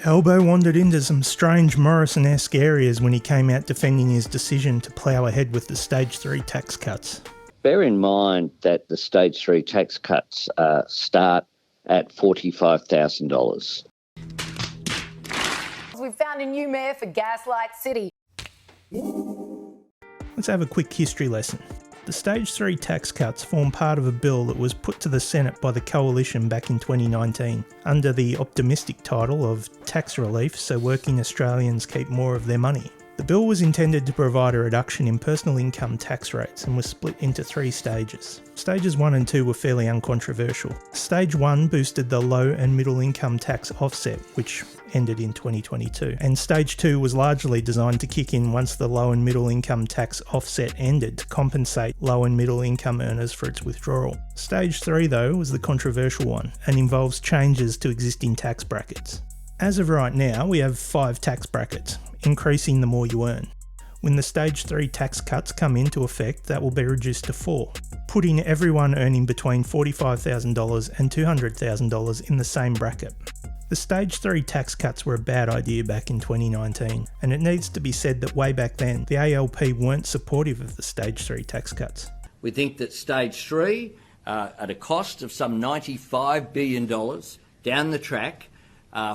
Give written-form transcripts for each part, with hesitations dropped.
Albo wandered into some strange Morrison-esque areas when he came out defending his decision to plough ahead with the Stage 3 tax cuts. Bear in mind that the Stage 3 tax cuts start at $45,000. We've found a new mayor for Gaslight City. Let's have a quick history lesson. The Stage 3 tax cuts form part of a bill that was put to the Senate by the Coalition back in 2019, under the optimistic title of Tax Relief so working Australians keep more of their money. The bill was intended to provide a reduction in personal income tax rates and was split into 3 stages. Stages 1 and 2 were fairly uncontroversial. Stage 1 boosted the low and middle income tax offset, which ended in 2022, and Stage 2 was largely designed to kick in once the low and middle income tax offset ended to compensate low and middle income earners for its withdrawal. Stage 3 though was the controversial one and involves changes to existing tax brackets. As of right now, we have 5 tax brackets, increasing the more you earn. When the Stage 3 tax cuts come into effect, that will be reduced to 4, putting everyone earning between $45,000 and $200,000 in the same bracket. The Stage 3 tax cuts were a bad idea back in 2019, and it needs to be said that way back then, the ALP weren't supportive of the Stage 3 tax cuts. We think that Stage 3, at a cost of some $95 billion down the track,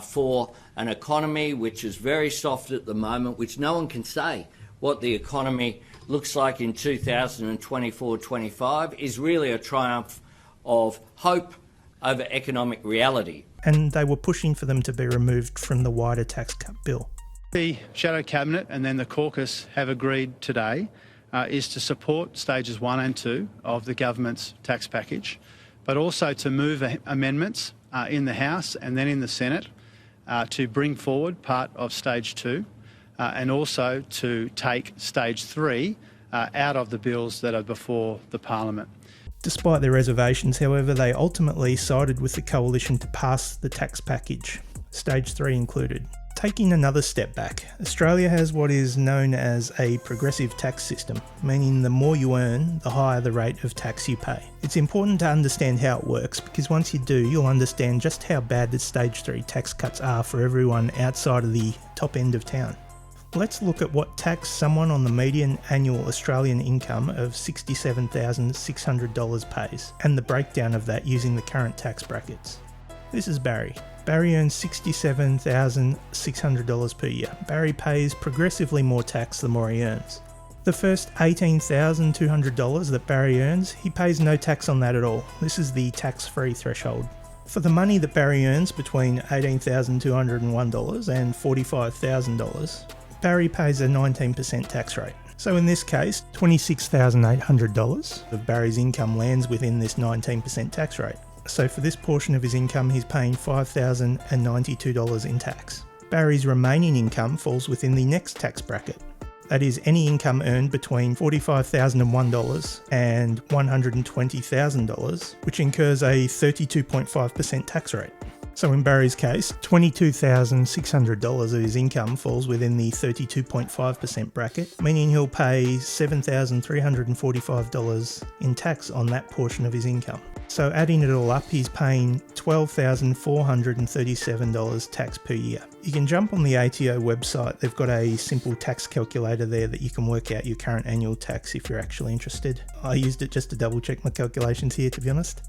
for an economy which is very soft at the moment, which no one can say what the economy looks like in 2024-25, is really a triumph of hope over economic reality. And they were pushing for them to be removed from the wider tax cut bill. The Shadow Cabinet and then the caucus have agreed today is to support Stages 1 and 2 of the government's tax package, but also to move amendments in the House and then in the Senate to bring forward part of Stage 2 and also to take Stage 3 out of the bills that are before the Parliament. Despite their reservations, however, they ultimately sided with the Coalition to pass the tax package, Stage 3 included. Taking another step back, Australia has what is known as a progressive tax system, meaning the more you earn, the higher the rate of tax you pay. It's important to understand how it works, because once you do, you'll understand just how bad the Stage 3 tax cuts are for everyone outside of the top end of town. Let's look at what tax someone on the median annual Australian income of $67,600 pays, and the breakdown of that using the current tax brackets. This is Barry. Barry earns $67,600 per year. Barry pays progressively more tax the more he earns. The first $18,200 that Barry earns, he pays no tax on that at all. This is the tax-free threshold. For the money that Barry earns between $18,201 and $45,000, Barry pays a 19% tax rate. So in this case, $26,800 of Barry's income lands within this 19% tax rate. So for this portion of his income, he's paying $5,092 in tax. Barry's remaining income falls within the next tax bracket. That is any income earned between $45,001 and $120,000, which incurs a 32.5% tax rate. So in Barry's case, $22,600 of his income falls within the 32.5% bracket, meaning he'll pay $7,345 in tax on that portion of his income. So adding it all up, he's paying $12,437 tax per year. You can jump on the ATO website. They've got a simple tax calculator there that you can work out your current annual tax if you're actually interested. I used it just to double check my calculations here, to be honest.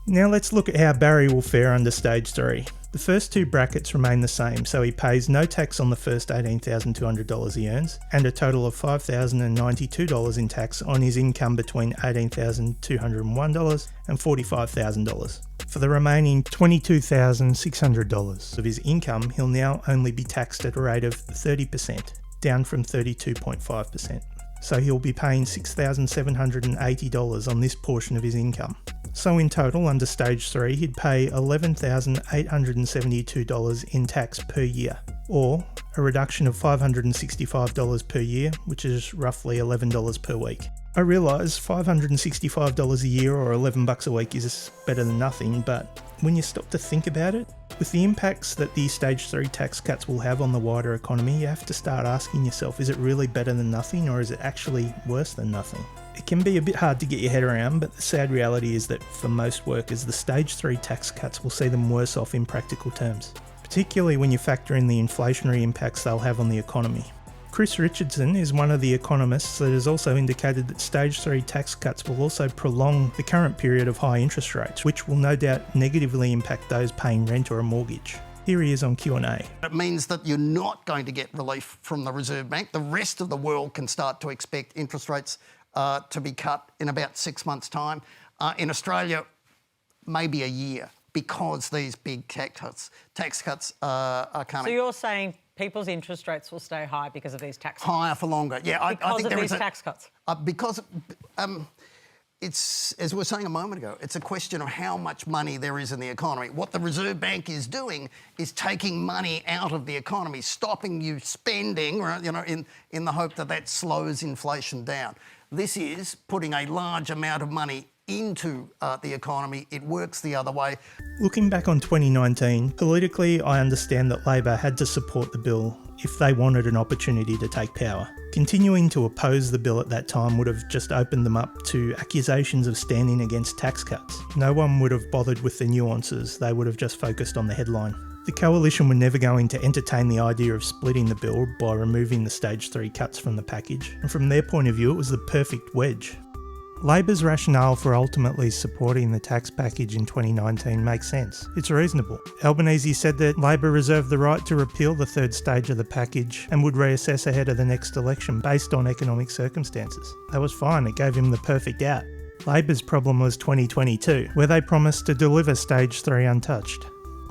Now let's look at how Barry will fare under Stage 3. The first 2 brackets remain the same, so he pays no tax on the first $18,200 he earns, and a total of $5,092 in tax on his income between $18,201 and $45,000. For the remaining $22,600 of his income, he'll now only be taxed at a rate of 30%, down from 32.5%. So he'll be paying $6,780 on this portion of his income. So in total, under Stage 3, he'd pay $11,872 in tax per year, or a reduction of $565 per year, which is roughly $11 per week. I realise $565 a year or $11 a week is better than nothing, but when you stop to think about it, with the impacts that the Stage 3 tax cuts will have on the wider economy, you have to start asking yourself, is it really better than nothing, or is it actually worse than nothing? It can be a bit hard to get your head around, but the sad reality is that for most workers, the Stage 3 tax cuts will see them worse off in practical terms. particularly when you factor in the inflationary impacts they'll have on the economy. Chris Richardson is one of the economists that has also indicated that Stage 3 tax cuts will also prolong the current period of high interest rates, which will no doubt negatively impact those paying rent or a mortgage. Here he is on Q&A. It means that you're not going to get relief from the Reserve Bank. The rest of the world can start to expect interest rates to be cut in about 6 months' time. In Australia, maybe a year, because these big tax cuts are coming. So you're saying people's interest rates will stay high because of these tax cuts? Higher for longer, yeah. I think these tax cuts? Because it's, as we were saying a moment ago, it's a question of how much money there is in the economy. What the Reserve Bank is doing is taking money out of the economy, stopping you spending, you know, in the hope that that slows inflation down. This is putting a large amount of money into the economy. It works the other way. Looking back on 2019, politically I understand that Labor had to support the bill if they wanted an opportunity to take power. Continuing to oppose the bill at that time would have just opened them up to accusations of standing against tax cuts. No one would have bothered with the nuances, they would have just focused on the headline. The Coalition were never going to entertain the idea of splitting the bill by removing the Stage 3 cuts from the package, and from their point of view it was the perfect wedge. Labor's rationale for ultimately supporting the tax package in 2019 makes sense. It's reasonable. Albanese said that Labor reserved the right to repeal the third stage of the package and would reassess ahead of the next election based on economic circumstances. That was fine, it gave him the perfect out. Labor's problem was 2022, where they promised to deliver Stage 3 untouched.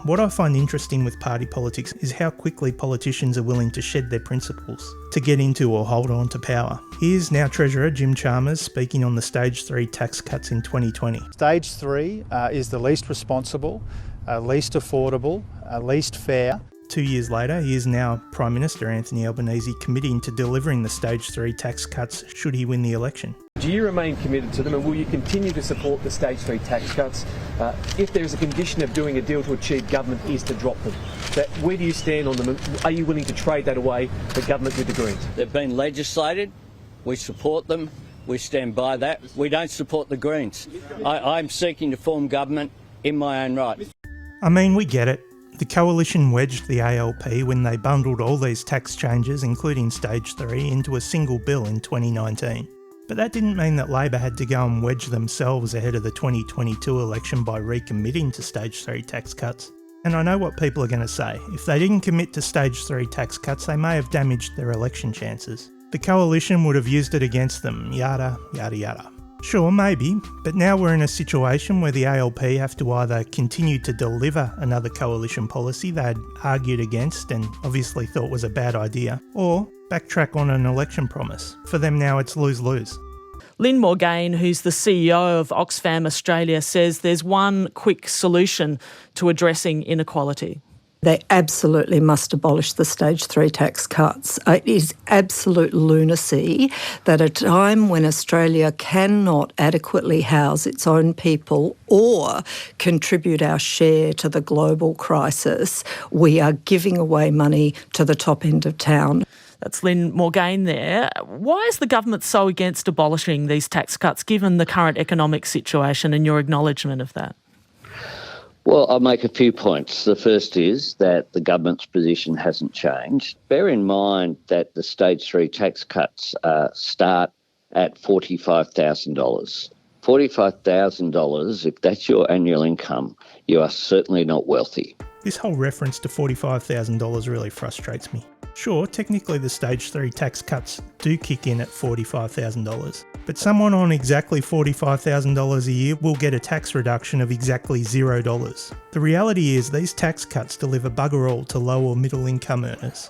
What I find interesting with party politics is how quickly politicians are willing to shed their principles to get into or hold on to power. Here's now Treasurer Jim Chalmers speaking on the Stage 3 tax cuts in 2020. Stage 3 is the least responsible, least affordable, least fair. 2 years later, he is now Prime Minister Anthony Albanese committing to delivering the Stage 3 tax cuts should he win the election. Do you remain committed to them, and will you continue to support the Stage 3 tax cuts if there is a condition of doing a deal to achieve government is to drop them? Where do you stand on them? Are you willing to trade that away for government with the Greens? They've been legislated. We support them. We stand by that. We don't support the Greens. I'm seeking to form government in my own right. I mean, we get it. The Coalition wedged the ALP when they bundled all these tax changes, including Stage 3, into a single bill in 2019. But that didn't mean that Labor had to go and wedge themselves ahead of the 2022 election by recommitting to Stage 3 tax cuts. And I know what people are going to say. If they didn't commit to Stage 3 tax cuts, they may have damaged their election chances. The Coalition would have used it against them, yada, yada, yada. Sure, maybe, but now we're in a situation where the ALP have to either continue to deliver another coalition policy they'd argued against and obviously thought was a bad idea, or backtrack on an election promise. For them now it's lose-lose. Lynn Morgaine, who's the CEO of Oxfam Australia, says there's one quick solution to addressing inequality. They absolutely must abolish the Stage 3 tax cuts. It is absolute lunacy that at a time when Australia cannot adequately house its own people or contribute our share to the global crisis, we are giving away money to the top end of town. That's Lynn Morgaine there. Why is the government so against abolishing these tax cuts, given the current economic situation and your acknowledgement of that? Well, I'll make a few points. The first is that the government's position hasn't changed. Bear in mind that the Stage 3 tax cuts start at $45,000. $45,000, if that's your annual income, you are certainly not wealthy. This whole reference to $45,000 really frustrates me. Sure, technically the Stage 3 tax cuts do kick in at $45,000, but someone on exactly $45,000 a year will get a tax reduction of exactly $0. The reality is these tax cuts deliver bugger all to low or middle income earners.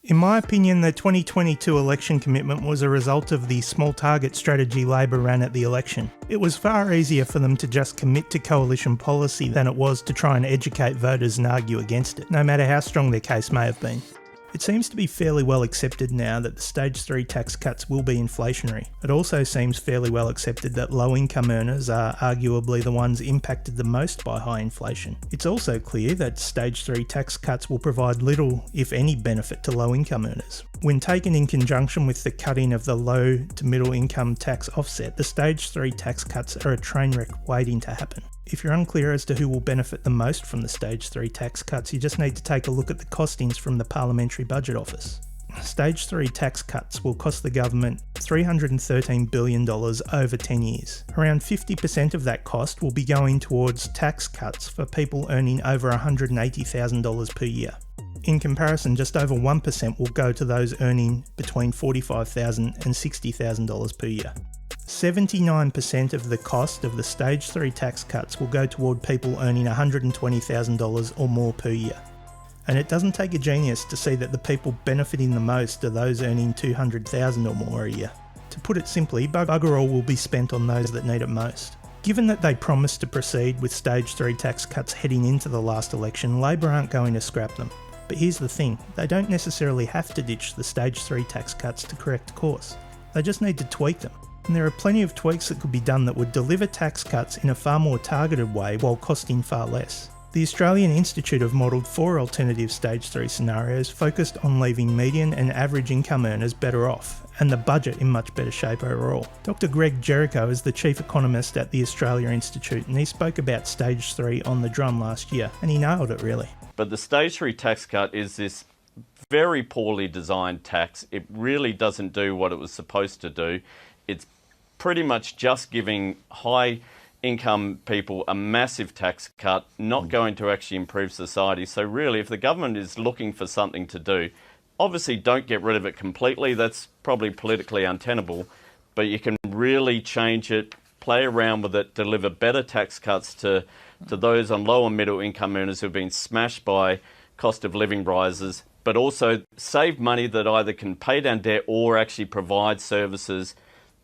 In my opinion, the 2022 election commitment was a result of the small target strategy Labor ran at the election. It was far easier for them to just commit to coalition policy than it was to try and educate voters and argue against it, no matter how strong their case may have been. It seems to be fairly well accepted now that the Stage 3 tax cuts will be inflationary. It also seems fairly well accepted that low-income earners are arguably the ones impacted the most by high inflation. It's also clear that Stage 3 tax cuts will provide little, if any, benefit to low-income earners. When taken in conjunction with the cutting of the low to middle income tax offset, the Stage 3 tax cuts are a train wreck waiting to happen. If you're unclear as to who will benefit the most from the Stage 3 tax cuts, you just need to take a look at the costings from the Parliamentary Budget Office. Stage 3 tax cuts will cost the government $313 billion over 10 years. Around 50% of that cost will be going towards tax cuts for people earning over $180,000 per year. In comparison, just over 1% will go to those earning between $45,000 and $60,000 per year. 79% of the cost of the Stage 3 tax cuts will go toward people earning $120,000 or more per year. And it doesn't take a genius to see that the people benefiting the most are those earning $200,000 or more a year. To put it simply, bugger all will be spent on those that need it most. Given that they promised to proceed with Stage 3 tax cuts heading into the last election, Labor aren't going to scrap them. But here's the thing, they don't necessarily have to ditch the Stage 3 tax cuts to correct course. They just need to tweak them. And there are plenty of tweaks that could be done that would deliver tax cuts in a far more targeted way while costing far less. The Australian Institute have modelled 4 alternative Stage 3 scenarios focused on leaving median and average income earners better off, and the budget in much better shape overall. Dr. Greg Jericho is the chief economist at the Australia Institute, and he spoke about Stage 3 on The Drum last year, and he nailed it really. But the Stage 3 tax cut is this very poorly designed tax. It really doesn't do what it was supposed to do. It's pretty much just giving high income people a massive tax cut, not going to actually improve society. So really, if the government is looking for something to do, obviously don't get rid of it completely. That's probably politically untenable, but you can really change it, play around with it, deliver better tax cuts to those on low and middle income earners who have been smashed by cost of living rises, but also save money that either can pay down debt or actually provide services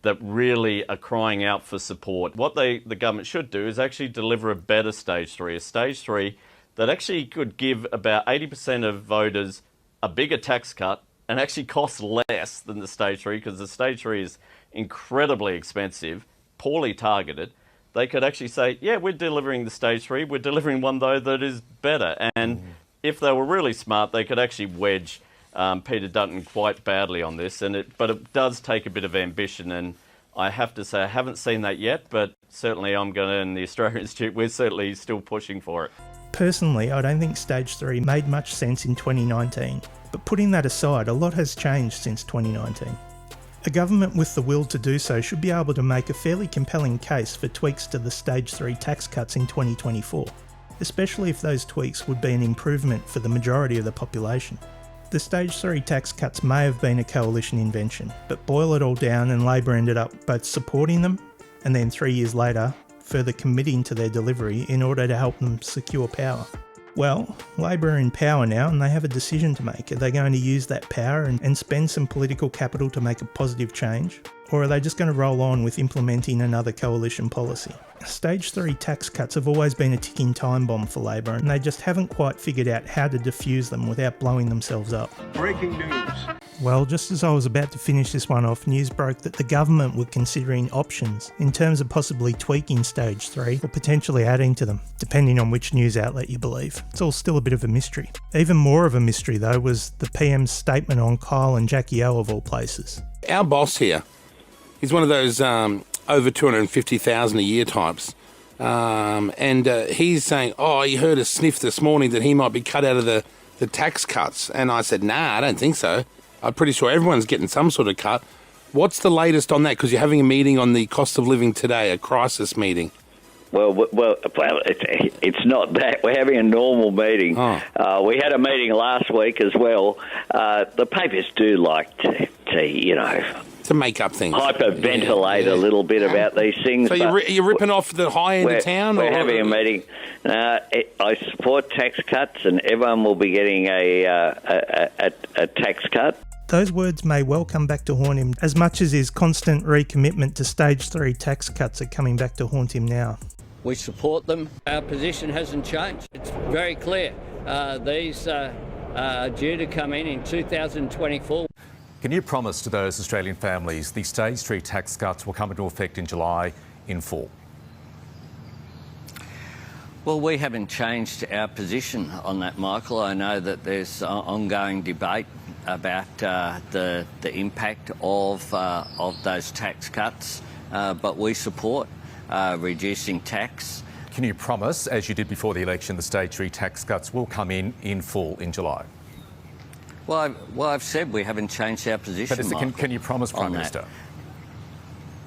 that really are crying out for support. What the government should do is actually deliver a better Stage 3, a Stage 3 that actually could give about 80% of voters a bigger tax cut and actually costs less than the Stage 3, because the Stage 3 is incredibly expensive, poorly targeted. They could actually say, yeah, we're delivering the Stage 3, we're delivering one, though, that is better. And if they were really smart, they could actually wedge Peter Dutton quite badly on this, but it does take a bit of ambition, and I have to say I haven't seen that yet, but certainly I'm going to, in the Australia Institute, we're certainly still pushing for it. Personally, I don't think Stage 3 made much sense in 2019, but putting that aside, a lot has changed since 2019. A government with the will to do so should be able to make a fairly compelling case for tweaks to the Stage 3 tax cuts in 2024, especially if those tweaks would be an improvement for the majority of the population. The Stage 3 tax cuts may have been a coalition invention, but boil it all down and Labor ended up both supporting them and then 3 years later further committing to their delivery in order to help them secure power. Well, Labor are in power now and they have a decision to make. Are they going to use that power and spend some political capital to make a positive change? Or are they just going to roll on with implementing another coalition policy? Stage 3 tax cuts have always been a ticking time bomb for Labor, and they just haven't quite figured out how to defuse them without blowing themselves up. Breaking news. Well, just as I was about to finish this one off, news broke that the government were considering options in terms of possibly tweaking Stage 3 or potentially adding to them, depending on which news outlet you believe. It's all still a bit of a mystery. Even more of a mystery, though, was the PM's statement on Kyle and Jackie O of all places. Our boss here, he's one of those over 250,000 a year types. And he's saying, oh, he heard a sniff this morning that he might be cut out of the tax cuts. And I said, nah, I don't think so. I'm pretty sure everyone's getting some sort of cut. What's the latest on that? Because you're having a meeting on the cost of living today, a crisis meeting. Well, it's not that. We're having a normal meeting. Oh. We had a meeting last week as well. The papers do like to to make up things. Hyperventilate a little bit about these things. So you're ripping off the high end of town? We're having a meeting. I support tax cuts, and everyone will be getting a tax cut. Those words may well come back to haunt him, as much as his constant recommitment to Stage 3 tax cuts are coming back to haunt him now. We support them. Our position hasn't changed. It's very clear. These are due to come in 2024. Can you promise to those Australian families the Stage 3 tax cuts will come into effect in July in full? Well, we haven't changed our position on that, Michael. I know that there's ongoing debate about the impact of those tax cuts, but we support reducing tax can you promise, as you did before the election, the stage 3 tax cuts will come in full in July? Well, I've said we haven't changed our position. But can you promise, Prime Minister?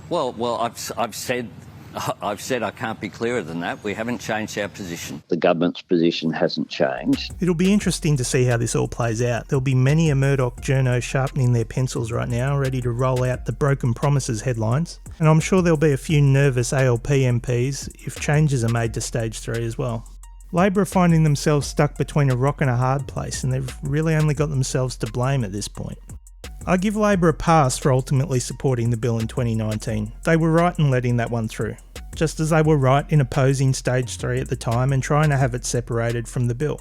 Well, I've said I can't be clearer than that. We haven't changed our position. The government's position hasn't changed. It'll be interesting to see how this all plays out. There'll be many a Murdoch journo sharpening their pencils right now, ready to roll out the broken promises headlines. And I'm sure there'll be a few nervous ALP MPs if changes are made to stage 3 as well. Labor are finding themselves stuck between a rock and a hard place, and they've really only got themselves to blame at this point. I give Labor a pass for ultimately supporting the bill in 2019. They were right in letting that one through, just as they were right in opposing stage 3 at the time and trying to have it separated from the bill.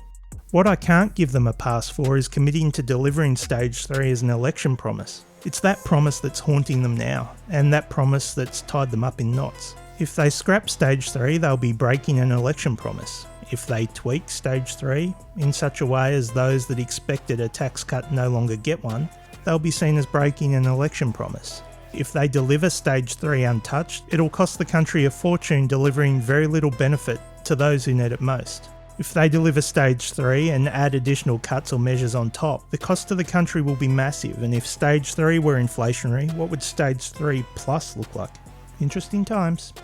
What I can't give them a pass for is committing to delivering stage 3 as an election promise. It's that promise that's haunting them now, and that promise that's tied them up in knots. If they scrap stage 3, they'll be breaking an election promise. If they tweak stage 3 in such a way as those that expected a tax cut no longer get one, they'll be seen as breaking an election promise. If they deliver stage 3 untouched, it'll cost the country a fortune, delivering very little benefit to those who need it most. If they deliver stage 3 and add additional cuts or measures on top, the cost to the country will be massive, and if stage 3 were inflationary, what would stage 3 plus look like? Interesting times.